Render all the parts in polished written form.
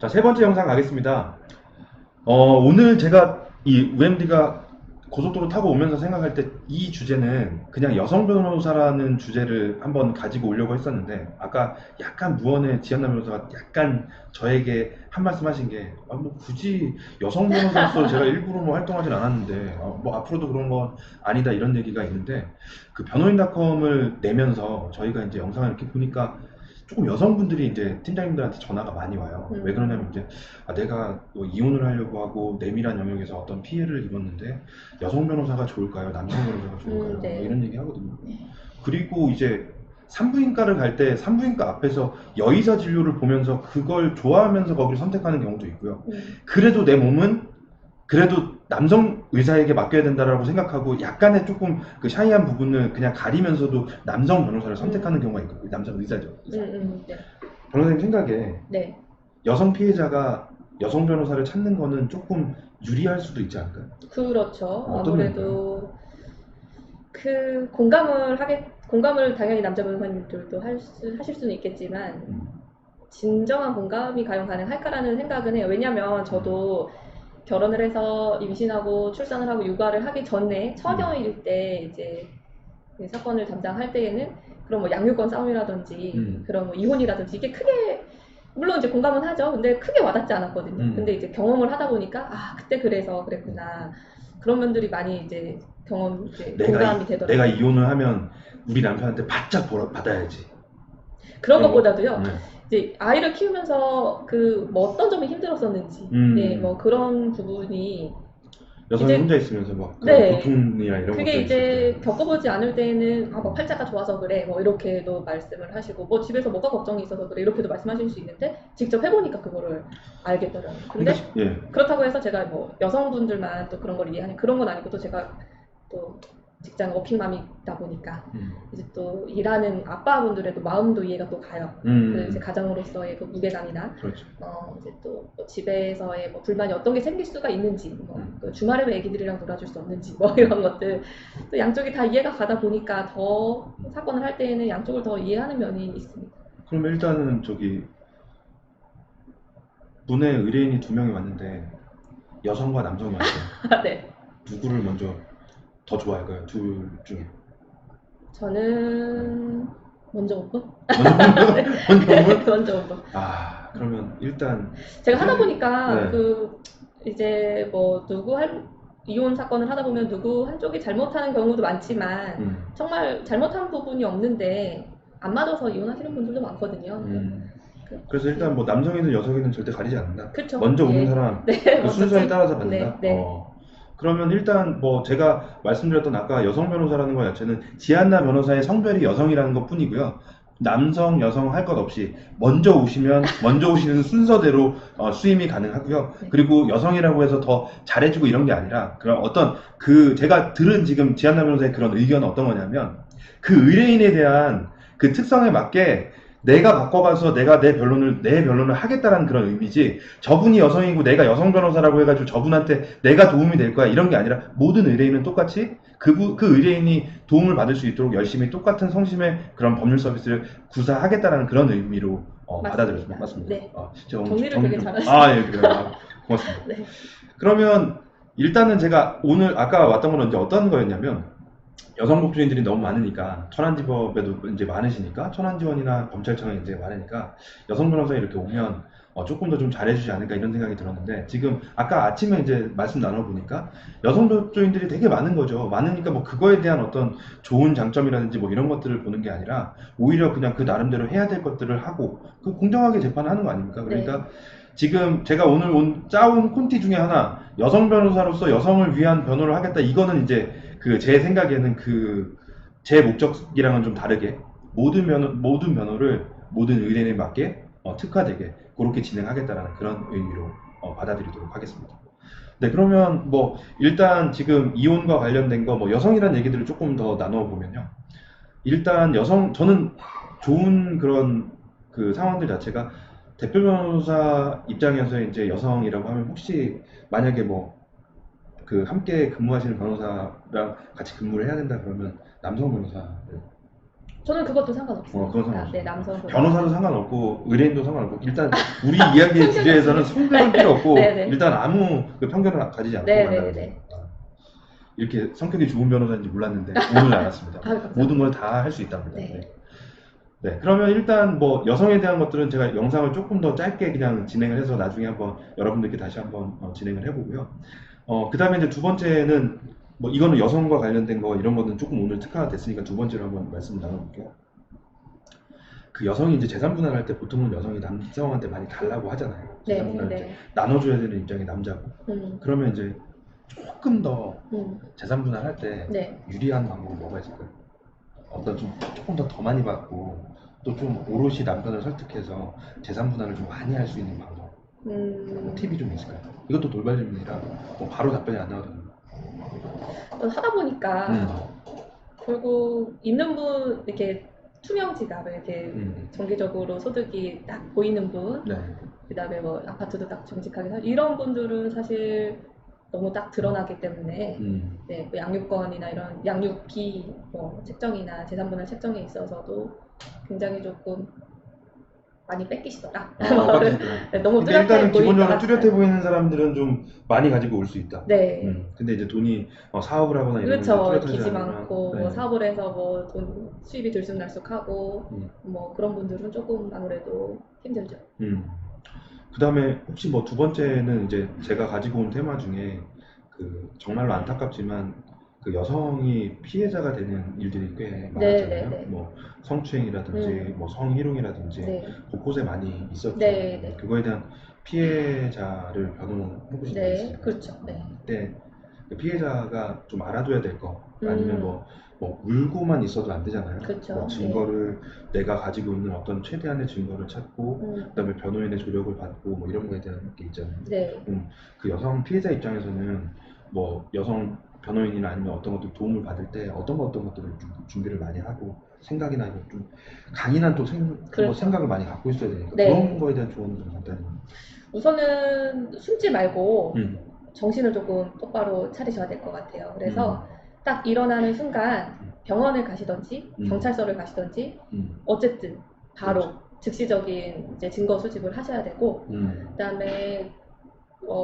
자, 세 번째 영상 가겠습니다. 오늘 제가 이 UMD가 고속도로 타고 오면서 생각할 때 이 주제는 그냥 여성 변호사라는 주제를 한번 가지고 오려고 했었는데, 아까 약간 무언의 지한나 변호사가 약간 저에게 한 말씀 하신 게, 뭐 굳이 여성 변호사로서 제가 일부러 뭐 활동하진 않았는데, 뭐 앞으로도 그런 건 아니다 이런 얘기가 있는데, 그 변호인닷컴을 내면서 저희가 이제 영상을 이렇게 보니까 조금 여성분들이 이제 팀장님들한테 전화가 많이 와요. 왜 그러냐면 이제 내가 뭐 이혼을 하려고 하고 내밀한 영역에서 어떤 피해를 입었는데 여성 변호사가 좋을까요? 남성 변호사가 좋을까요? 네. 뭐 이런 얘기 하거든요. 그리고 이제 산부인과를 갈 때 산부인과 앞에서 여의사 진료를 보면서 그걸 좋아하면서 거기를 선택하는 경우도 있고요. 그래도 내 몸은 그래도 남성 의사에게 맡겨야 된다라고 생각하고 약간의 조금 그 샤이한 부분을 그냥 가리면서도 남성 변호사를 선택하는 경우가 있거든요. 남성 의사죠. 네. 변호사님 생각에 네. 여성 피해자가 여성 변호사를 찾는 거는 조금 유리할 수도 있지 않을까요? 그렇죠. 어떤 아무래도 그 공감을 당연히 남자 변호사님들도 하실 수는 있겠지만 진정한 공감이 과연 가능할까라는 생각은 해요. 왜냐면 저도 결혼을 해서 임신하고 출산을 하고 육아를 하기 전에 처녀일 때 이제 그 사건을 담당할 때에는 그런 뭐 양육권 싸움이라든지 그런 뭐 이혼이라든지 이게 크게 물론 이제 공감은 하죠. 근데 크게 와닿지 않았거든요. 근데 이제 경험을 하다 보니까 그때 그래서 그랬구나. 그런 면들이 많이 이제 공감이 되더라고요. 내가 이혼을 하면 우리 남편한테 바짝 받아야지. 그런 것보다도요. 네. 이제 아이를 키우면서 그 뭐 어떤 점이 힘들었었는지, 네, 뭐 그런 부분이 여성이 혼자 있으면서 막 네, 고통이나 이런 그게 것들 이제 겪어보지 않을 때는 뭐 팔자가 좋아서 그래 뭐 이렇게도 말씀을 하시고 뭐 집에서 뭐가 걱정이 있어서 그래 이렇게도 말씀하실 수 있는데 직접 해보니까 그거를 알겠더라고요. 근데 그렇다고 해서 제가 뭐 여성분들만 또 그런 걸 이해하는 그런 건 아니고 또 제가 또 직장 워킹맘이다 보니까 이제 또 일하는 아빠분들의 또 마음도 이해가 또 가요. 그 이제 가정으로서의 그 무게감이나 그렇죠. 이제 또 집에서의 뭐 불만이 어떤 게 생길 수가 있는지, 또 주말에도 애기들이랑 놀아줄 수 없는지 뭐 이런 것들 또 양쪽이 다 이해가 가다 보니까 더 사건을 할 때에는 양쪽을 더 이해하는 면이 있습니다. 그럼 일단은 문에 의뢰인이 2명이 왔는데 여성과 남성이 왔어요. 네. 누구를 먼저 더 좋아할까요? 둘 중에. 저는 먼저 온 분? 먼저 온 분? 그러면 일단 제가 하다 보니까 이제 뭐 이혼 사건을 하다 보면 누구 한쪽이 잘못하는 경우도 많지만 정말 잘못한 부분이 없는데 안 맞아서 이혼하시는 분들도 많거든요. 그래서 일단 뭐 남성이든 여성이든 절대 가리지 않는다. 그쵸. 먼저 오는 사람 그 순서에 따라서 받는다. 그러면 일단 뭐 제가 말씀드렸던 아까 여성 변호사라는 것 자체는 지한나 변호사의 성별이 여성이라는 것 뿐이고요. 남성, 여성 할 것 없이 먼저 오시는 순서대로 수임이 가능하고요. 그리고 여성이라고 해서 더 잘해주고 이런 게 아니라 그런 어떤 제가 들은 지금 지한나 변호사의 그런 의견은 어떤 거냐면 그 의뢰인에 대한 그 특성에 맞게 내가 바꿔가서 내가 내 변론을 하겠다라는 그런 의미지, 저분이 여성이고 내가 여성 변호사라고 해가지고 저분한테 내가 도움이 될 거야 이런 게 아니라 모든 의뢰인은 똑같이 그 의뢰인이 도움을 받을 수 있도록 열심히 똑같은 성심의 그런 법률 서비스를 구사하겠다라는 그런 의미로 받아들였습니다. 맞습니다. 네. 정리를 되게 잘하시네요. 예, 그래요. 고맙습니다. 네. 그러면 일단은 제가 오늘 아까 왔던 거는 이제 어떤 거였냐면, 여성 법조인들이 너무 많으니까 천안지법에도 이제 많으시니까 천안지원이나 검찰청에 이제 많으니까 여성 변호사 이렇게 오면 조금 더 좀 잘해주지 않을까 이런 생각이 들었는데, 지금 아까 아침에 이제 말씀 나눠보니까 여성 법조인들이 되게 많은 거죠. 많으니까 뭐 그거에 대한 어떤 좋은 장점이라든지 뭐 이런 것들을 보는 게 아니라 오히려 그냥 그 나름대로 해야 될 것들을 하고 그 공정하게 재판하는 거 아닙니까? 그러니까 지금 제가 오늘 짜온 콘티 중에 하나, 여성 변호사로서 여성을 위한 변호를 하겠다, 이거는 이제 제 생각에는 제 목적이랑은 좀 다르게 모든 변호를 모든 의뢰인에 맞게 특화되게 그렇게 진행하겠다라는 그런 의미로 받아들이도록 하겠습니다. 네, 그러면 뭐 일단 지금 이혼과 관련된 거 뭐 여성이라는 얘기들을 조금 더 나눠 보면요. 일단 저는 좋은 그런 상황들 자체가, 대표 변호사 입장에서 이제 여성이라고 하면 혹시 만약에 뭐 함께 근무하시는 변호사랑 같이 근무를 해야 된다 그러면 남성 변호사를 저는 그것도 상관없습니다. 그건 상관없어요. 네, 남성 변호사도 상관없고 의뢰인도 상관없고 일단 우리 이야기의 주제에서는 성별은 필요 없고 네네. 일단 아무 그 편견을 가지지 않고 네네네. 만나는 거예요. 이렇게 성격이 좋은 변호사인지 몰랐는데 오늘 알았습니다. 감사합니다. 모든 걸 다 할 수 있답니다. 네. 네, 그러면 일단 뭐 여성에 대한 것들은 제가 영상을 조금 더 짧게 그냥 진행을 해서 나중에 한번 여러분들께 다시 한번 진행을 해보고요. 그 다음에 이제 두 번째는 뭐 이거는 여성과 관련된 거 이런 거는 조금 오늘 특화가 됐으니까 두 번째로 한번 말씀 나눠볼게요. 그 여성이 이제 재산 분할할 때 보통은 여성이 남성한테 많이 달라고 하잖아요. 재산 네, 분할 네. 이제 나눠줘야 되는 입장이 남자고. 그러면 이제 조금 더 재산 분할할 때 네. 유리한 방법이 뭐가 있을까요? 어떤 조금 더 많이 받고 또 좀 오롯이 남편을 설득해서 재산 분할을 좀 많이 할 수 있는 방법. 팁이 좀 있을까요? 이것도 돌발 질문이라 뭐 바로 답변이 안 나오거든요. 하다 보니까 결국 있는 분 이렇게 투명지가 이렇게 정기적으로 소득이 딱 보이는 분, 네. 그다음에 뭐 아파트도 딱 정직하게 이런 분들은 사실 너무 딱 드러나기 때문에 네, 뭐 양육권이나 이런 양육비 뭐 책정이나 재산분할 책정에 있어서도 굉장히 조금 많이 뺏기시더라. 네, 너무 근데 뚜렷해 일단은 기본적으로 보이니까. 뚜렷해 보이는 사람들은 좀 많이 가지고 올 수 있다. 네. 근데 이제 돈이 사업을 하거나 이런 그렇죠. 뚜렷한 빚이 사람이면, 많고 네. 뭐 사업을 해서 뭐 돈 수입이 들쑥날쑥하고 뭐 그런 분들은 조금 아무래도 힘들죠. 그 다음에 혹시 뭐 두 번째는 이제 제가 가지고 온 테마 중에 그 정말로 안타깝지만 그 여성이 피해자가 되는 일들이 꽤 많았잖아요. 네. 뭐 성추행이라든지 뭐 성희롱이라든지 네. 곳곳에 많이 있었죠. 네. 그거에 대한 피해자를 변호해 보신 적 네, 있으세요? 그렇죠. 네. 그때 그 피해자가 좀 알아둬야 될 거 아니면 뭐 울고만 있어도 안 되잖아요. 그렇죠. 뭐 증거를 내가 가지고 있는 어떤 최대한의 증거를 찾고 그다음에 변호인의 조력을 받고 뭐 이런 거에 대한 게 있잖아요. 네. 그 여성 피해자 입장에서는 뭐 여성 변호인이나 아니면 어떤 것들 도움을 받을 때 어떤 것들을 좀 준비를 많이 하고 생각이나 이런 좀 강인한 또 그렇죠. 생각을 많이 갖고 있어야 되니까 네. 그런 거에 대한 조언을 좀 간단히. 우선은 숨지 말고 정신을 조금 똑바로 차리셔야 될 것 같아요. 그래서 딱 일어나는 순간 병원을 가시던지 경찰서를 가시던지 어쨌든 바로 그렇죠. 즉시적인 이제 증거 수집을 하셔야 되고 그다음에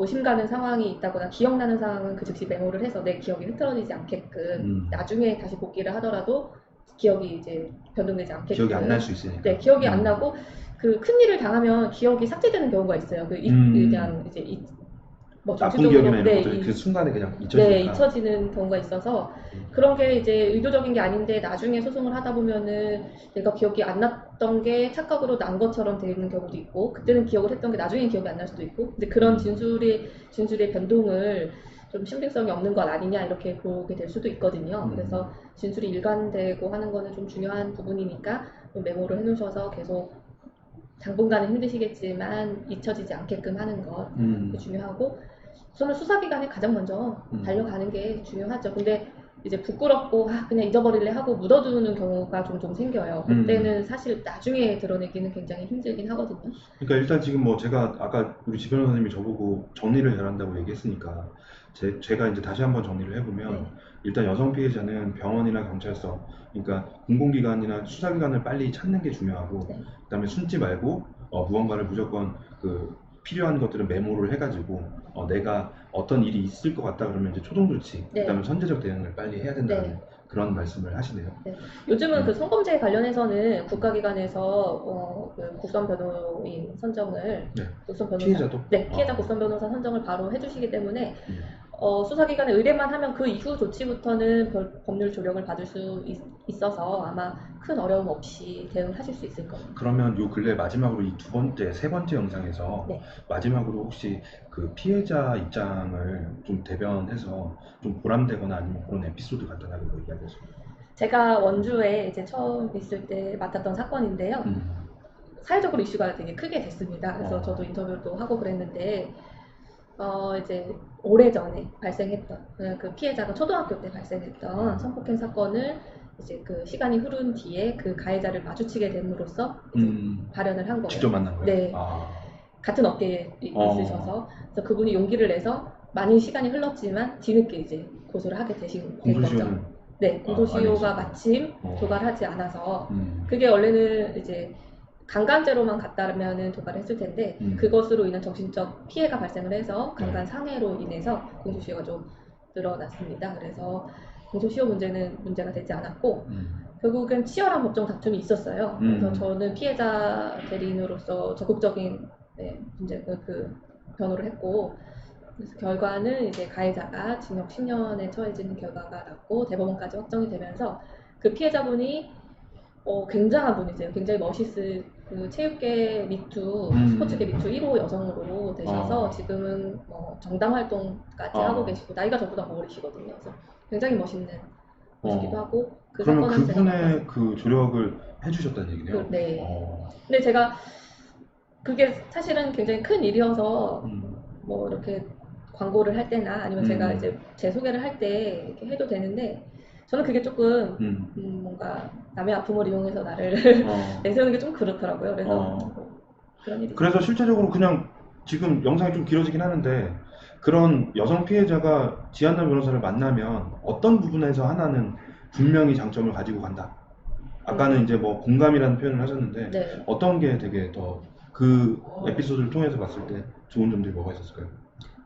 의심 가는 상황이 있다거나 기억나는 상황은 그 즉시 메모를 해서 내 기억이 흐트러지지 않게끔 나중에 다시 복귀를 하더라도 기억이 이제 변동되지 않게끔 기억이 안 날 수 있으니까. 네, 기억이 안 나고 그 큰일을 당하면 기억이 삭제되는 경우가 있어요. 그냥 이제 뭐 나쁜 정신적으로 기억이나 이런 것들이 그 순간에 그냥 잊혀지니까. 네, 잊혀지는 경우가 있어서 그런 게 이제 의도적인 게 아닌데 나중에 소송을 하다 보면은 내가 기억이 안 났던 게 착각으로 난 것처럼 되는 경우도 있고 그때는 기억을 했던 게 나중에 기억이 안 날 수도 있고 근데 그런 진술의 변동을 좀 신빙성이 없는 것 아니냐 이렇게 보게 될 수도 있거든요. 그래서 진술이 일관되고 하는 거는 좀 중요한 부분이니까 좀 메모를 해놓으셔서 계속 당분간은 힘드시겠지만 잊혀지지 않게끔 하는 것 중요하고 저는 수사기관에 가장 먼저 달려가는 게 중요하죠. 근데 이제 부끄럽고 그냥 잊어버릴래 하고 묻어두는 경우가 종종 생겨요. 그때는 사실 나중에 드러내기는 굉장히 힘들긴 하거든요. 그러니까 일단 지금 뭐 제가 아까 우리 지 변호사님이 저보고 정리를 잘한다고 얘기했으니까 제가 이제 다시 한번 정리를 해보면 일단 여성 피해자는 병원이나 경찰서 그러니까 공공기관이나 수사기관을 빨리 찾는 게 중요하고 그다음에 숨지 말고 무언가를 무조건 그 필요한 것들은 메모를 해가지고 내가 어떤 일이 있을 것 같다 그러면 이제 초동 조치 그다음에 선제적 대응을 빨리 해야 된다는 그런 말씀을 하시네요. 네. 요즘은 그 성범죄 관련해서는 국가기관에서 그 국선 변호인 선정을 국선 변호사 피해자도 피해자 국선 변호사 선정을 바로 해주시기 때문에 수사기관에 의뢰만 하면 그 이후 조치부터는 법률 조력을 받을 수 있어서 아마 큰 어려움 없이 대응하실 수 있을 겁니다. 그러면 요 근래 마지막으로 이 세 번째 영상에서 마지막으로 혹시 그 피해자 입장을 좀 대변해서 좀 보람되거나 아니면 그런 에피소드 간단하게 뭐 이야기하세요. 제가 원주에 이제 처음 있을 때 맡았던 사건인데요. 사회적으로 이슈가 되게 크게 됐습니다. 그래서 저도 인터뷰도 하고 그랬는데 이제 오래전에 발생했던 그 피해자가 초등학교 때 발생했던 성폭행 사건을 이제 그 시간이 흐른 뒤에 그 가해자를 마주치게 됨으로써 이제 발현을 한 거예요. 직접 만난 거예요? 네. 같은 업계에 있으셔서 그래서 그분이 용기를 내서 많이 시간이 흘렀지만 뒤늦게 이제 고소를 하게 된 거죠. 네, 공소시효가 아니었어요. 마침 어. 도달하지 않아서 음. 그게 원래는 이제 강간죄로만 갔다면은 도달을 했을 텐데 그것으로 인한 정신적 피해가 발생을 해서 강간 상해로 인해서 공소시효가 좀 늘어났습니다. 그래서 공소시효 문제는 문제가 되지 않았고 결국엔 치열한 법정 다툼이 있었어요. 그래서 저는 피해자 대리인으로서 적극적인 문제 그 변호를 했고 그래서 결과는 이제 가해자가 징역 10년에 처해지는 결과가 났고 대법원까지 확정이 되면서 그 피해자분이 굉장한 분이세요. 굉장히 멋있을 그 체육계 미투, 스포츠계 미투 1호 여성으로 되셔서 지금은 정당 활동까지 하고 계시고 나이가 저보다 더 어리시거든요. 그래서 굉장히 멋있는 분이기도 하고 그 그러면 사건은 제가 그분의 그 조력을 해주셨다는 얘기네요. 네. 근데 제가 그게 사실은 굉장히 큰 일이어서 뭐 이렇게 광고를 할 때나 아니면 제가 이제 제 소개를 할 때 이렇게 해도 되는데 저는 그게 조금 뭔가 남의 아픔을 이용해서 나를 내세우는 게 좀 그렇더라고요. 그래서 그런 일이 그래서 실제적으로 그냥 지금 영상이 좀 길어지긴 하는데 그런 여성 피해자가 지한나 변호사를 만나면 어떤 부분에서 하나는 분명히 장점을 가지고 간다. 아까는 이제 뭐 공감이라는 표현을 하셨는데 네. 어떤 게 되게 더 그 에피소드를 통해서 봤을 때 좋은 점들이 뭐가 있었을까요?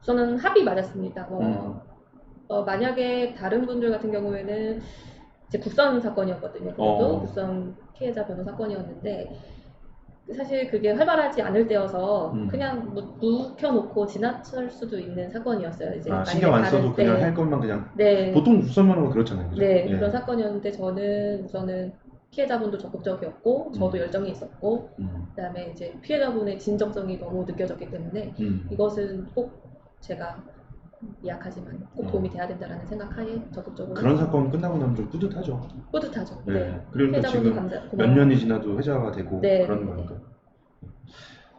저는 합이 맞았습니다. 만약에 다른 분들 같은 경우에는 이제 국선 사건이었거든요. 그것도 국선 피해자 변호 사건이었는데 사실 그게 활발하지 않을 때여서 그냥 묵혀놓고 지나칠 수도 있는 사건이었어요. 이제 신경 안 써도 그냥 할 것만 그냥 보통 국선면허가 그렇잖아요. 그죠? 네, 그런 사건이었는데 저는 우선은 피해자분도 적극적이었고 저도 열정이 있었고 그다음에 이제 피해자분의 진정성이 너무 느껴졌기 때문에 이것은 꼭 제가 미약하지만 꼭 도움이 돼야 된다라는 생각하에 적극적으로 그런 사건 끝나고 나면 좀 뿌듯하죠. 뿌듯하죠. 네. 그러니까 피해자분도 지금 몇 년이 지나도 회자가 되고 그런 거니까.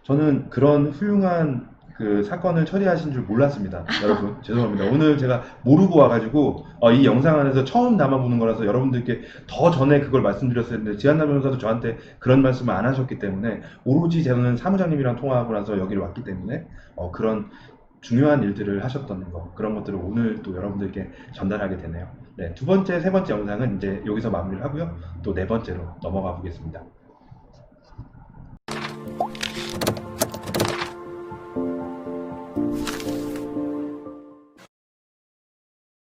저는 그런 훌륭한 그 사건을 처리하신 줄 몰랐습니다. 여러분 죄송합니다. 오늘 제가 모르고 와가지고 이 영상 안에서 처음 담아보는 거라서 여러분들께 더 전에 그걸 말씀드렸어야 했는데 지한나 변호사도 저한테 그런 말씀을 안 하셨기 때문에 오로지 저는 사무장님이랑 통화하고 나서 여기를 왔기 때문에 그런 중요한 일들을 하셨던 거 그런 것들을 오늘 또 여러분들께 전달하게 되네요. 네, 두 번째, 세 번째 영상은 이제 여기서 마무리를 하고요. 또 네 번째로 넘어가 보겠습니다.